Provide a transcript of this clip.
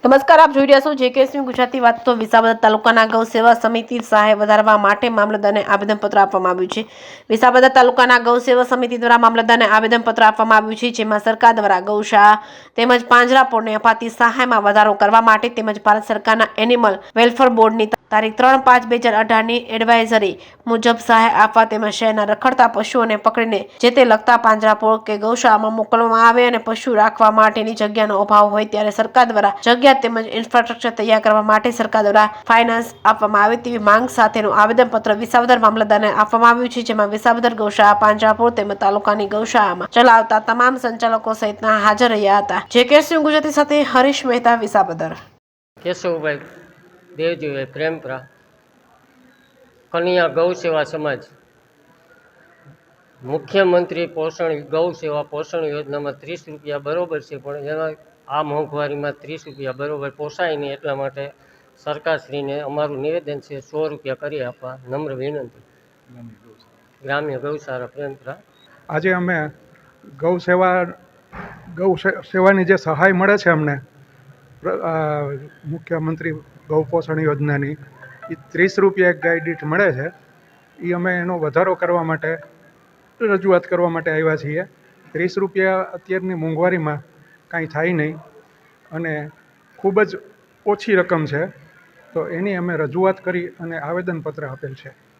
નમસ્કાર, આપ જોઈ રહ્યા છો જેકેએસની ગુજરાતી વાત. તો વિસાવદર તાલુકાના ગૌ સેવા સમિતિ સહાય વધારવા માટે મામલતદારને આવેદનપત્ર આપવામાં આવ્યું છે. વિસાવદર તાલુકાના ગૌ સેવા સમિતિ દ્વારા મામલતદારને આવેદનપત્ર આપવામાં આવ્યું છે, જેમાં સરકાર દ્વારા ગૌશાળા તેમજ પાંજરાપોળને અપાતી સહાયમાં વધારો કરવા માટે તેમજ ભારત સરકારના એનિમલ વેલફેર બોર્ડની તારીખ 3/5/2018ની એડવાઇઝરી મુજબ સહાય આપવા તેમજ શહેરના રખડતા પશુઓને પકડીને જે તે લગતા પાંજરાપોળ કે ગૌશાળામાં મોકલવામાં આવે અને પશુ રાખવા માટેની જગ્યાનો અભાવ હોય ત્યારે સરકાર દ્વારા જગ્યા તેમજ ઇન્ફ્રાસ્ટ્રક્ચર તૈયાર કરવા માટે સરકાર દ્વારા ફાઇનાન્સ આપવામાં આવે તેવી માંગ સાથેનું આવેદનપત્ર વિસાવદર મામલતદારને આપવામાં આવ્યું છે, જેમાં વિસાવદર ગૌશાળા, પાંજરાપોળ તેમજ તાલુકાની ગૌશાળામાં ચલાવતા તમામ સંચાલકો સહિતના હાજર રહ્યા હતા. જેકેએસની ગુજરાતી સાથે હરીશ મહેતા, વિસાવદર. કેશવભાઈ દેવજીભાઈ પ્રેમપરા, કનિયા ગૌ સેવા સમાજ. મુખ્યમંત્રી ગૌ સેવા પોષણ યોજનામાં 30 રૂપિયા બરોબર છે, પણ એમાં આ મોંઘવારીમાં 30 રૂપિયા બરોબર પોસાય નહીં. એટલા માટે સરકારશ્રીને અમારું નિવેદન છે 100 રૂપિયા કરી આપવા નમ્ર વિનંતી. ગ્રામ્ય ગૌશાળા પ્રેમપરા. આજે અમે ગૌ સેવાની જે સહાય મળે છે અમને મુખ્યમંત્રી ગૌ પોષણ યોજનાની, એ 30 રૂપિયા એક ગાય દીઠ મળે છે. એ અમે એનો વધારો કરવા માટે રજૂઆત કરવા માટે આવ્યા છીએ. 30 રૂપિયા અત્યારની મોંઘવારીમાં કાંઈ થાય નહીં અને ખૂબ જ ઓછી રકમ છે, તો એની અમે રજૂઆત કરી અને આવેદનપત્ર આપેલ છે.